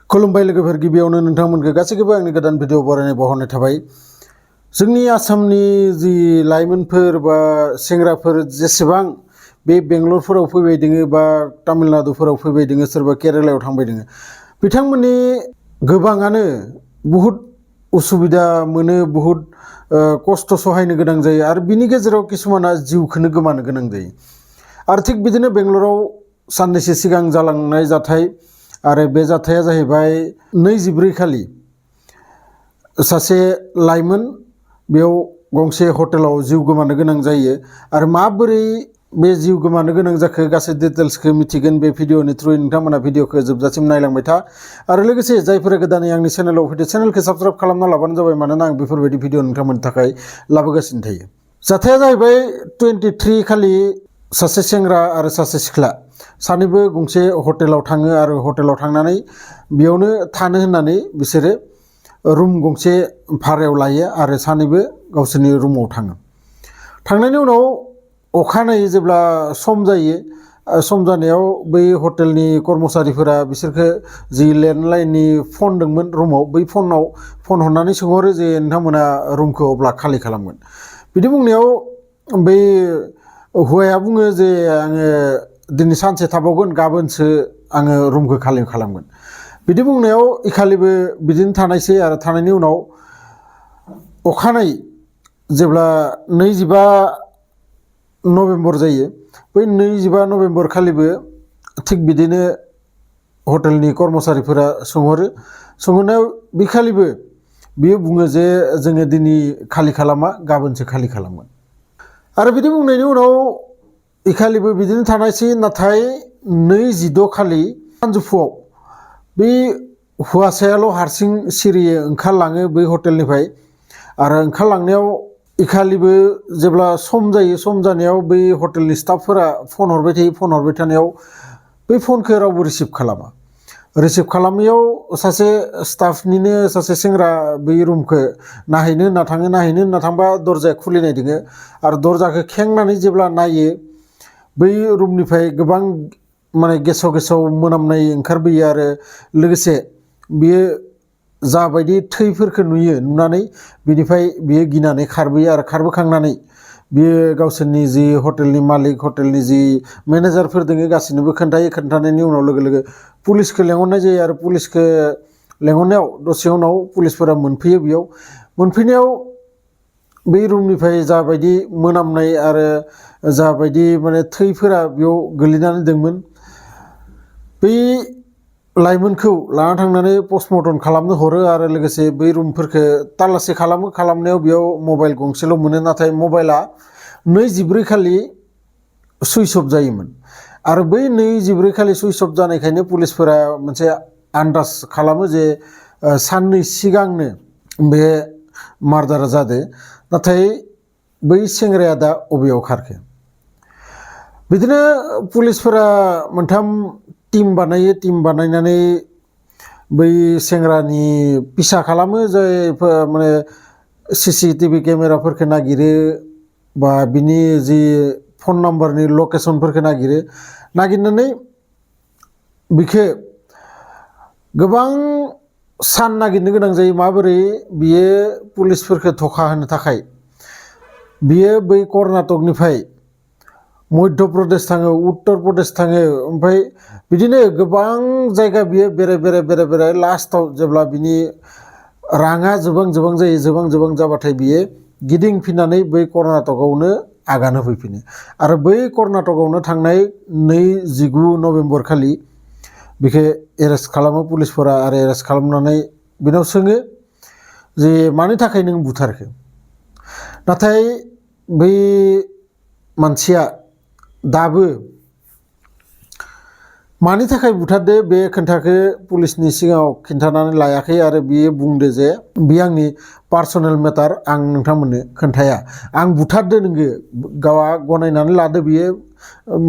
खुलुमबाय लोगोफोर गिबियावनो नोंथांमोनखौ गासैखौबो आंनि गोदान भिडिअ बरायनाय बावहरनाय थाबाय। जोंनि आसामनि जि लाइमोनफोर बा सेंग्राफोर जेसेबां बे बेंगलरफोराव फैबाय दोङो बा तामिलनाडुफोराव फैबाय दोङो सोरबा केरालायाव थांबाय दोङो बिथांमोननि गोबाङानो बहुद उसुबिदा मोनो, बहुद खस्थ' सहायनो गोनां जायो आरो बिनि गेजेराव किसुमाना जिउखौनो गोमानो गोनां जायो। आरो थिग बिदिनो बेंगलराव साननैसो सिगां जालांनाय जाथाय आरो बे जाथाया जाहैबाय 24 खालि सासे लाइमोन बेयाव गंसे हटेलाव जिउ गोमानो गोनां जायो। आरो माबोरै बे जिउ गोमानो गोनां जाखो गासै डिटेल्सखौ मिथिगोन बे भिडिअनि थ्रुयै। नोंथांमोना भिडिअखौ जोबजासिम नायलांबाय था आरो लोगोसे जायफोरा गोदानै आंनि चेनेलाव फैदो चेनेलखौ साबस्क्राइब खालामना लाबानो जाबाय, मानोना आं बेफोरबायदि भिडिअ नोंथांमोननि थाखाय लाबोगासिनो थायो। जाथाया जाहैबाय 23 खालि सासे सेंग्रा आरो सासे सिख्ला सानैबो गंसे हटेलाव थाङो आरो हटेलाव थांनानै बेयावनो थानो होननानै बिसोरो रुम गंसे भारायाव लायो आरो सानैबो गावसोरनि रुमाव थाङो। थांनायनि उनाव अखानायै जेब्ला सम जायो, सम जानायाव बै हटेलनि कर्मचारिफोरा बिसोरखो जि लेन्डलाइननि फन दंमोन रुमाव, बै फनाव फन हरनानै सोंहरो जे नोंथांमोना रुमखौ अब्ला खालि खालामगोन। बिदि बुंनायाव बै हौवाया बुङो जे आङो दिनै सानसे थाबावगोन, गाबोनसो आङो रुमखौ खालि खालामगोन। बिदि बुंनायाव इखालिबो बिदिनो थानायसै आरो थानायनि उनाव अखानायै जेब्ला 25 नभेम्बर जायो, बै 25 नभेम्बर खालिबो थिग बिदिनो हटेलनि कर्मचारिफोरा सोंहरनायाव बिखालिबो बियो बुङो जे जोङो दिनै खालि खालामा, गाबोनसो खालि खालामगोन। आरो बिदि बुंनायनि उनाव इखालिबो बिदिनो थानायसै। नाथाय 26 खालि सानजौफुआव बे हौवासायाल' हारसिं सिरियै ओंखारलाङो बै हटेलनिफ्राय। आरो ओंखारलांनायाव इखालिबो जेब्ला सम जायो, सम जानायाव बै हटेलनि स्टाफफोरा फन हरबाय थायो। फन हरबाय थानायाव बै फनखौ रावबो रिसिभ खालामा। रिसिभ खालामैयाव सासे स्टाफनिनो सासे सेंग्रा बै रुमखौ नायहैनो होनना थाङो। नायहैनो होनना थांबा दरजाया खुलिनाय दोङो आरो दरजाखौ खेंनानै जेब्ला नायो, बै रुमनिफ्राय गोबां माने गेसाव गेसाव मोनामनाय ओंखारबोयो आरो लोगोसे बियो जाबायदि थैफोरखौ नुयो, नुनानै बिनिफ्राय बियो गिनानै खारबोयो आरो खारबोखांनानै बियो गावसोरनि जि हटेलनि मालिक, हटेलनि जि मेनेजारफोर दोङो गासैनोबो खोन्थायो। खोन्थानायनि उनाव लोगो लोगो पुलिसखौ लेंहरनाय जायो आरो पुलिसखौ लेंहरनायाव दसे उनाव पुलिसफोरा मोनफैयो। बेयाव मोनफैनायाव बै रुमनिफ्राय जाबायदि मोनामनाय आरो जाबायदि माने थैफोरा बेयाव गोलैनानै दंमोन, बै लाइमोनखौ लाना थांनानै पस्टमर्टम खालामनो हरो आरो लोगोसे बै रुमफोरखौ तालासि खालामो। खालामनायाव बेयाव मबाइल गंसेल' मोनो, नाथाय मबाइला 24 खालि सुइस अफ जायोमोन। आरो बै 24 खालि सुइस अफ जानायखायनो पुलिसफोरा मोनसे आन्दाज खालामो जे साननै सिगांनो बे मार्डारा जादों। नाथाय बै सेंग्राया दा अबेयाव खारखो? बिदिनो पुलिसफोरा मोनथाम टिम बानायो। टिम बानायनानै बै सेंग्रानि पिसा खालामो, जाय माने CCTV केमेराफोरखौ नागिरो बा बिनि जि फन नाम्बारनि लकेसनफोरखौ नागिरनानै बिखौ गोबां सान नागिरनो गोनां जायो। माबोरै बियो पुलिसफोरखौ धोखा होनो थाखाय बियो बै कर्नाटकनिफ्राय मध्य प्रदेश थाङो, उत्तर प्रदेश थाङो, ओमफ्राय बिदिनो गोबां जायगा बियो बेराय लास्टाव जेब्ला बिनि राङा जोबां जायो, जाबाथाय बियो गिदिंफिननानै बै कर्नाटकआवनो आगान होफैफिनो। आरो बै कर्नाटकआवनो थांनाय 29 नभेम्बर खालि बेखौ एरेस्ट खालामो पुलिसफोरा। आरो एरेस्ट खालामनानै बेनाव सोङो जे मानि थाखाय नों बुथारखो? नाथाय बै मानसिया दाबो मानि थाखाय बुथारदो बे खोन्थाखौ पुलिसनि सिगाङाव खिन्थानानै लायाखै। आरो बियो बुंदो जे बे आंनि पार्सनेल मेटार, आं नोंथांमोननो खोन्थाया, आं बुथारदो। नोङो गावआ गनायनानै लादो, बियो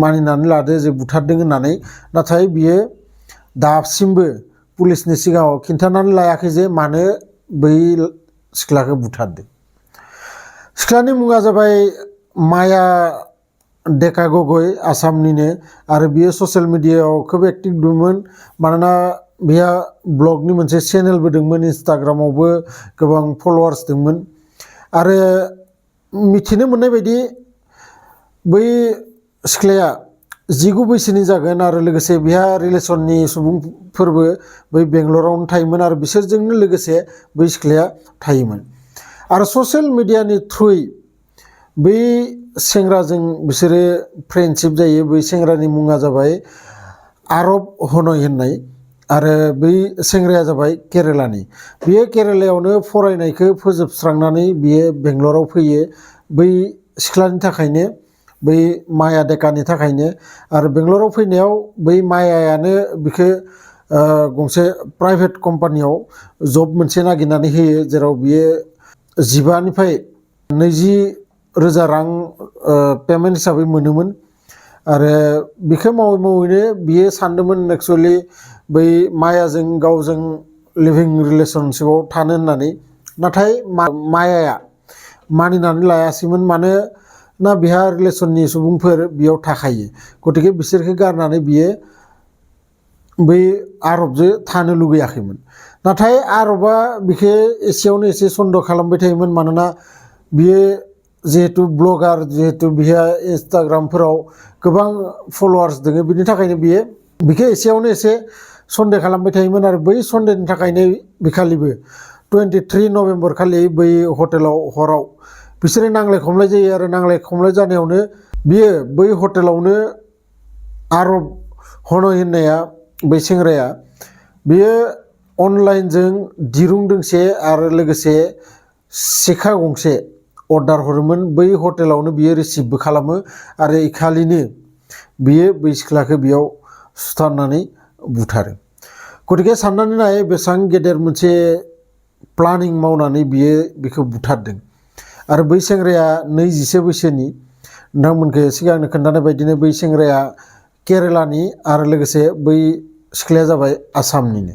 मानिनानै लादो जे बुथारदों होननानै। नाथाय बियो दासिमबो पुलिसनि सिगाङाव खिन्थानानै लायाखै जे मानो बै सिख्लाखौ बुथारदो। सिख्लानि मुङा जाबाय माया डेका गगৈ, आसामनिनो। आरो बियो ससियेल मिडियायाव खोब एक्टिभ दंमोन, मानोना बिहा ब्लगनि मोनसे चेनेलबो दंमोन, इन्स्टाग्रामावबो गोबां फलोवार्स दंमोन। आरो मिथिनो मोननाय बायदि बै सिख्लाया 19 बैसोनि जागोन आरो लोगोसे बिहा रिलेसननि सुबुंफोरबो बै बेंगलरावनो थायोमोन आरो बिसोरजोंनो लोगोसे बै सिख्लाया थायोमोन। आरो ससियेल मिडियानि थ्रुयै बै सेंग्राजों बिसोरो फ्रेन्डशिप जायो। बै सेंग्रानि मुङा जाबाय आरब हनय होननाय आरो बै सेंग्राया जाबाय केरेलानि। बियो केरेलायावनो फरायनायखौ फोजोबस्रांनानै बियो बेंगलराव फैयो बै सिख्लानि थाखायनो, बै माया देकानि थाखायनो। आरो बेंगलराव फैनायाव बै मायायानो बिखौ गंसे प्राइभेट कम्पानियाव जब मोनसे नागिरनानै होयो, जेराव बियो 15 निफ्राय 20,000 रां पेमेन्ट हिसाबै मोनोमोन। आरो बिखौ मावै मावैनो बियो सानदोंमोन एक्सुवेलि बै मायाजों गावजों लिभिं रिलेसनशिपआव थानो होननानै। नाथाय मायाया मानिनानै लायासैमोन, मानोना बिहा रिलेसननि सुबुंफोर बेयाव थाखायो। गतिके बिसोरखौ गारनानै बियो बै आरबजों थानो लुगैयाखैमोन। नाथाय आरबा बिखौ एसेयावनो एसे सन्देह खालामबाय थायोमोन, मानोना बियो जिहेतु ब्लगार, जिहेतु बिहा इन्स्टाग्रामफोराव गोबां फलोवार्स दङ, बिनि थाखायनो बिखौ एसेयावनो एसे सन्देह खालामबाय थायोमोन। आरो बै सन्देहनि थाखायनो बिखालिबो 23 नभेम्बर खालि बै हटेलाव हराव बिसोरो नांलाय खमलाय जायो। आरो नांलाय खमलाय जानायावनो बियो बै हटेलावनो आरब हनय होननाया बै सेंग्राया बियो अनलाइनजों दिरुं दोंसे आरो लोगोसे सेखा गंसे अर्डार हरोमोन। बै हटेलावनो बियो रिसिभबो खालामो आरो इखालिनो बियो बै सिख्लाखौ बेयाव सुथारनानै बुथारो। गतिके साननानै नाय बेसेबां गेदेर मोनसे प्लानिं मावनानै बिखौ बुथारदों। आरो बै सेंग्राया 21 बैसोनि। नोंथांमोनखौ सिगांनो खोन्थानाय बायदिनो बै सेंग्राया केरेलानि आरो लोगोसे बै सिख्लाया जाबाय आसामनिनो।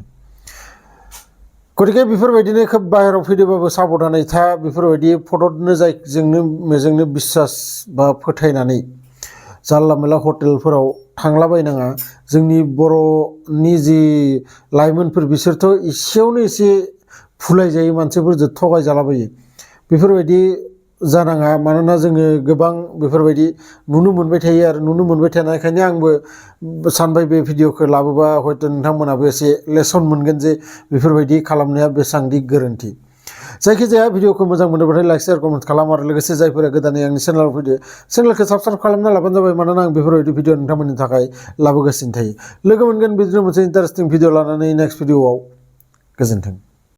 गतिके बेफोरबायदिनो खोब बाहेरायाव फैदोंबाबो साबधानै था। बेफोरबायदि फटकनो जायजोंनो मेजोंनो बिश्वास बा फोथायनानै जानला मोनला हटेलफोराव थांलाबायनाङा। जोंनि बर'नि जि लाइमोनफोर बिसोरथ' एसेयावनो एसे फुलायजायो, मानसिफोरजों थगायजालाबायो। बेफोरबायदि जानाङा, मानोना जोङो गोबां बेफोरबायदि नुनो मोनबाय थायो। आरो नुनो मोनबाय थानायखायनो आंबो सानबाय बे भिडिअखौ लाबोबा हयथ' नोंथांमोनाबो एसे लेसन मोनगोन जे बेफोरबायदि खालामनाया बेसेबांदि गोरोन्थि। जायखिजाया भिडिअखौ मोजां मोनोब्लाथाय लाइक, शेयार, कमेन्ट खालाम। आरो लोगोसे जायफोरा गोदानै आंनि चेनेलाव फैदो, चेनेलखौ साबस्क्राइब खालामना लाबानो जाबाय, मानोना आं बेफोरबायदि भिडिअ नोंथांमोननि थाखाय लाबोगासिनो थायो। लोगो मोनगोन बिदिनो मोनसे इन्टारेस्टिं भिडिअ लानानै नेक्स्ट भिडिअआव। गोजोन्थों।